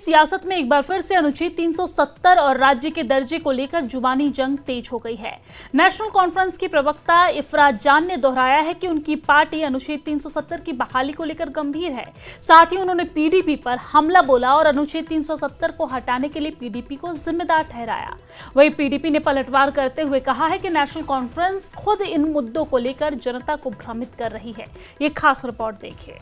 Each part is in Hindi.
सियासत में एक बार फिर से अनुच्छेद 370 और राज्य के दर्जे को लेकर जुबानी जंग तेज हो गई है। नेशनल कॉन्फ्रेंस की प्रवक्ता इफराज जान ने दोहराया है कि उनकी पार्टी अनुच्छेद 370 की बहाली को लेकर गंभीर है। साथ ही उन्होंने पीडीपी पर हमला बोला और अनुच्छेद 370 को हटाने के लिए पीडीपी को जिम्मेदार ठहराया। वहीं पीडीपी ने पलटवार करते हुए कहा है कि नेशनल कॉन्फ्रेंस खुद इन मुद्दों को लेकर जनता को भ्रमित कर रही है। ये खास रिपोर्ट देखिए।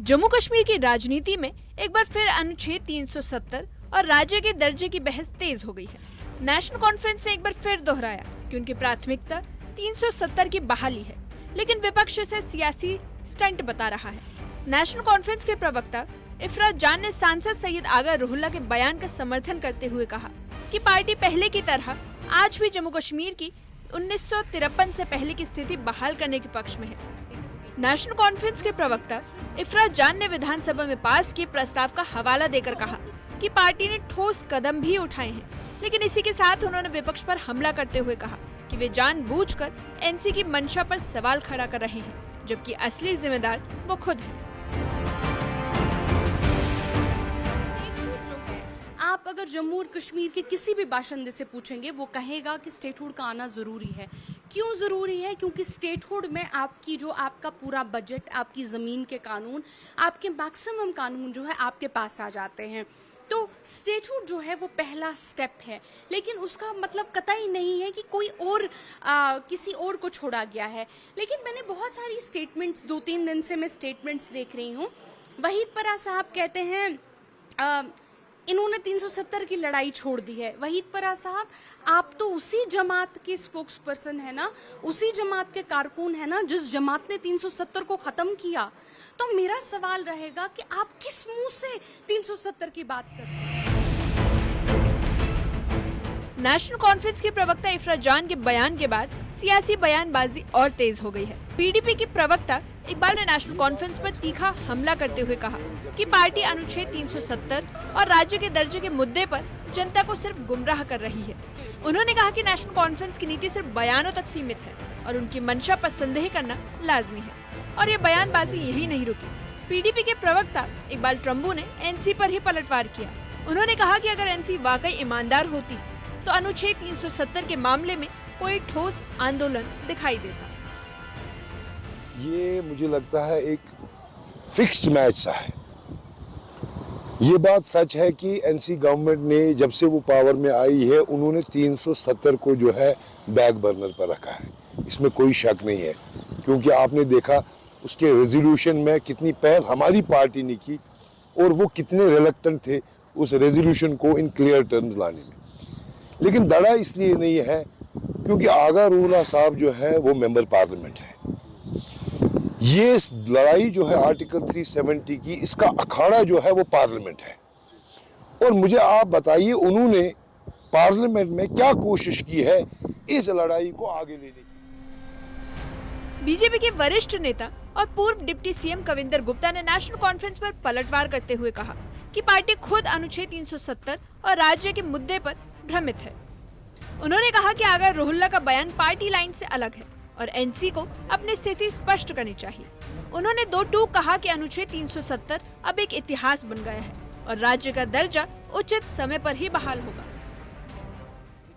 जम्मू कश्मीर की राजनीति में एक बार फिर अनुच्छेद 370 और राज्य के दर्जे की बहस तेज हो गई है। नेशनल कॉन्फ्रेंस ने एक बार फिर दोहराया कि उनकी प्राथमिकता 370 की बहाली है, लेकिन विपक्ष इसे सियासी स्टंट बता रहा है। नेशनल कॉन्फ्रेंस के प्रवक्ता इफराज जान ने सांसद सैयद आगा रुहुल्ला के बयान का समर्थन करते हुए कहा कि पार्टी पहले की तरह आज भी जम्मू कश्मीर की 1953 से पहले की स्थिति बहाल करने के पक्ष में है। नेशनल कॉन्फ्रेंस के प्रवक्ता इफराज जान ने विधानसभा में पास किए प्रस्ताव का हवाला देकर कहा कि पार्टी ने ठोस कदम भी उठाए हैं, लेकिन इसी के साथ उन्होंने विपक्ष पर हमला करते हुए कहा कि वे जानबूझकर एनसी की मंशा पर सवाल खड़ा कर रहे हैं, जबकि असली जिम्मेदार वो खुद हैं। आप अगर जम्मू और कश्मीर के किसी भी बाशिंदे से पूछेंगे, वो कहेगा कि स्टेटहुड का आना जरूरी है। क्यों जरूरी है? क्योंकि स्टेटहुड में आपका पूरा बजट, आपकी जमीन के कानून, आपके मैक्सिमम कानून जो है आपके पास आ जाते हैं। तो स्टेटहुड जो है वो पहला स्टेप है, लेकिन उसका मतलब कतई नहीं है कि कोई और किसी और को छोड़ा गया है। लेकिन मैंने बहुत सारी स्टेटमेंट्स 2-3 दिन से मैं स्टेटमेंट्स देख रही हूँ। वहीद परा साहब कहते हैं इन्होंने 370 की लड़ाई छोड़ दी है। वहीद परा साहब, आप तो उसी जमात के स्पोक्स पर्सन है ना, उसी जमात के कारकुन है ना जिस जमात ने 370 को खत्म किया। तो मेरा सवाल रहेगा कि आप किस मुंह से 370 की बात करते हैं? नेशनल कॉन्फ्रेंस के प्रवक्ता इफराज जान के बयान के बाद सियासी बयानबाजी और तेज हो गई है। पीडीपी की प्रवक्ता इकबाल ने नेशनल कॉन्फ्रेंस पर तीखा हमला करते हुए कहा कि पार्टी अनुच्छेद 370 और राज्य के दर्जे के मुद्दे पर जनता को सिर्फ गुमराह कर रही है। उन्होंने कहा कि नेशनल कॉन्फ्रेंस की नीति सिर्फ बयानों तक सीमित है और उनकी मंशा पर संदेह करना लाजमी है। और ये बयानबाजी यही नहीं रुकी। पीडीपी के प्रवक्ता इकबाल ट्रम्बू ने एनसी पर ही पलटवार किया। उन्होंने कहा कि अगर एनसी वाकई ईमानदार होती तो अनुच्छेद 370 के मामले में कोई ठोस आंदोलन दिखाई देता। ये मुझे लगता है एक फिक्स्ड मैच सा है। ये बात सच है कि एनसी गवर्नमेंट ने जब से वो पावर में आई है, उन्होंने 370 को जो है बैक बर्नर पर रखा है। इसमें कोई शक नहीं है, क्योंकि आपने देखा उसके रेजोल्यूशन में कितनी पहल हमारी पार्टी ने की और वो कितने रिलक्टेंट थे उस रेजोल्यूशन को इन क्लियर टर्म्स लाने में। लेकिन दड़ा इसलिए नहीं है क्योंकि आगा रुहुल्ला साहब जो है वो मेंबर पार्लियामेंट है। ये लड़ाई जो है आर्टिकल 370 की, इसका अखाड़ा जो है वो पार्लियामेंट है। और मुझे आप बताइए उन्होंने पार्लियामेंट में क्या कोशिश की है इस लड़ाई को आगे लेने की। बीजेपी के वरिष्ठ नेता और पूर्व डिप्टी सीएम कविंदर गुप्ता ने नेशनल कॉन्फ्रेंस पर पलटवार करते हुए कहा कि पार्टी खुद अनुच्छेद 370 और राज्य के मुद्दे पर भ्रमित है। उन्होंने कहा कि आगा रुहुल्ला का बयान पार्टी लाइन से अलग है और एनसी को अपनी स्थिति स्पष्ट करनी चाहिए। उन्होंने 2 टूक कहा कि अनुच्छेद 370 अब एक इतिहास बन गया है और राज्य का दर्जा उचित समय पर ही बहाल होगा।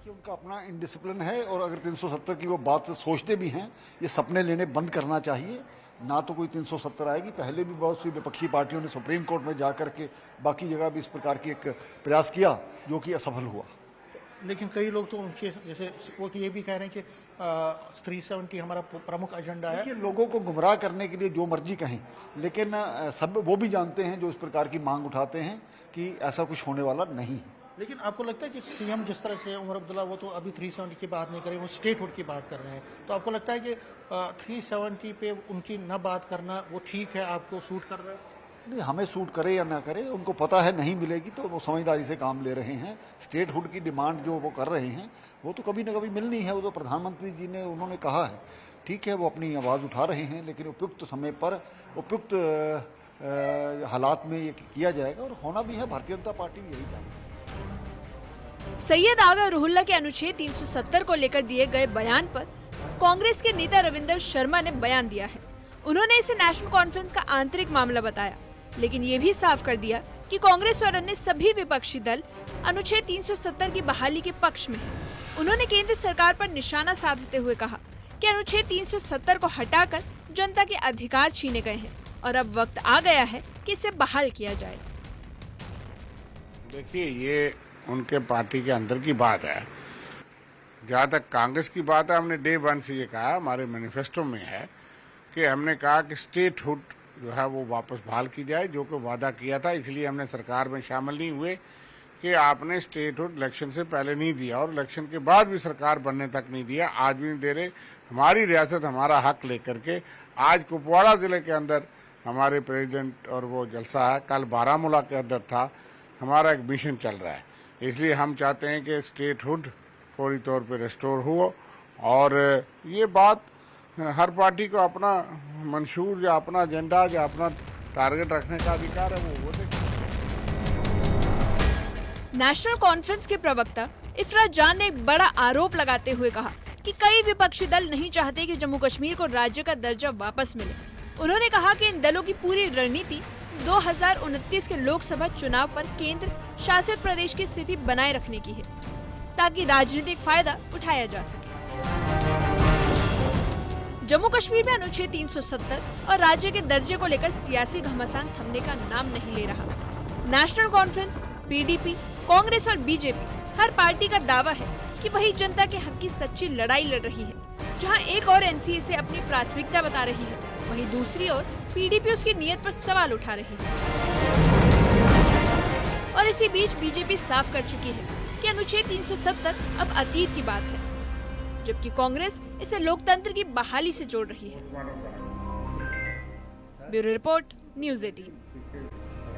उनका अपना इनडिसिप्लिन है और अगर 370 की वो बात सोचते भी हैं, ये सपने लेने बंद करना चाहिए। ना तो कोई 370 आएगी। पहले भी बहुत सी विपक्षी पार्टियों ने सुप्रीम कोर्ट में जाकर के बाकी जगह भी इस प्रकार की एक प्रयास किया जो कि असफल हुआ। लेकिन कई लोग तो उनके जैसे वो तो ये भी कह रहे हैं कि 370 हमारा प्रमुख एजेंडा है। लोगों को गुमराह करने के लिए जो मर्जी कहें, लेकिन सब वो भी जानते हैं जो इस प्रकार की मांग उठाते हैं कि ऐसा कुछ होने वाला नहीं है। लेकिन आपको लगता है कि सीएम जिस तरह से उमर अब्दुल्ला, वो तो अभी 370 की बात नहीं करें, वो स्टेटहुड की बात कर रहे हैं, तो आपको लगता है कि 370 पे उनकी न बात करना वो ठीक है, आपको सूट कर रहा है? नहीं, हमें सूट करे या ना करे, उनको पता है नहीं मिलेगी तो वो समझदारी से काम ले रहे हैं। स्टेटहुड की डिमांड जो वो कर रहे हैं वो तो कभी ना कभी मिलनी है। वो तो प्रधानमंत्री जी ने उन्होंने कहा है, ठीक है, वो अपनी आवाज़ उठा रहे हैं, लेकिन उपयुक्त समय पर उपयुक्त हालात में ये किया जाएगा और होना भी है। भारतीय जनता पार्टी भी यही चाहती है। सैयद आगा रुहुल्ला के अनुच्छेद 370 को लेकर दिए गए बयान पर कांग्रेस के नेता रविंदर शर्मा ने बयान दिया है। उन्होंने इसे नेशनल कॉन्फ्रेंस का आंतरिक मामला बताया। लेकिन ये भी साफ कर दिया कि कांग्रेस और अन्य सभी विपक्षी दल अनुच्छेद 370 की बहाली के पक्ष में हैं। उन्होंने केंद्र सरकार पर निशाना साधते हुए कहा कि अनुच्छेद 370 को हटाकर जनता के अधिकार छीने गए हैं और अब वक्त आ गया है कि इसे बहाल किया जाए। देखिए, ये उनके पार्टी के अंदर की बात है। जहाँ तक कांग्रेस की बात है, हमने डे 1 से ये कहा, हमारे मैनिफेस्टो में है कि हमने कहा कि स्टेटहुड जो है वो वापस बहाल की जाए, जो कि वादा किया था। इसलिए हमने सरकार में शामिल नहीं हुए कि आपने स्टेटहुड इलेक्शन से पहले नहीं दिया और इलेक्शन के बाद भी सरकार बनने तक नहीं दिया, आज भी नहीं दे रहे। हमारी रियासत हमारा हक लेकर के आज कुपवाड़ा जिले के अंदर हमारे प्रेसिडेंट और वो जलसा है, कल बारामूला के अंदर था, हमारा एक मिशन चल रहा है। इसलिए हम चाहते हैं कि स्टेटहुड फौरी तौर पे रेस्टोर हो और ये बात हर पार्टी को अपना मंशूर या अपना एजेंडा या अपना टारगेट रखने का अधिकार है, वो देखें। नेशनल कॉन्फ्रेंस के प्रवक्ता इफरात जान ने एक बड़ा आरोप लगाते हुए कहा कि कई विपक्षी दल नहीं चाहते कि जम्मू कश्मीर को राज्य का दर्जा वापस मिले। उन्होंने कहा कि इन दलों की पूरी रणनीति 2029 के लोकसभा चुनाव पर केंद्र शासित प्रदेश की स्थिति बनाए रखने की है, ताकि राजनीतिक फायदा उठाया जा सके। जम्मू कश्मीर में अनुच्छेद 370 और राज्य के दर्जे को लेकर सियासी घमासान थमने का नाम नहीं ले रहा। नेशनल कॉन्फ्रेंस, पीडीपी, कांग्रेस और बीजेपी हर पार्टी का दावा है कि वही जनता के हक की सच्ची लड़ाई लड़ रही है। जहां एक और एनसीए से अपनी प्राथमिकता बता रही है, वहीं दूसरी ओर पीडीपी उसकी नीयत पर सवाल उठा रही है। और इसी बीच बीजेपी साफ कर चुकी है कि अनुच्छेद 370 अब अतीत की बात है, जबकि कांग्रेस इसे लोकतंत्र की बहाली से जोड़ रही है। Bureau report, news 18।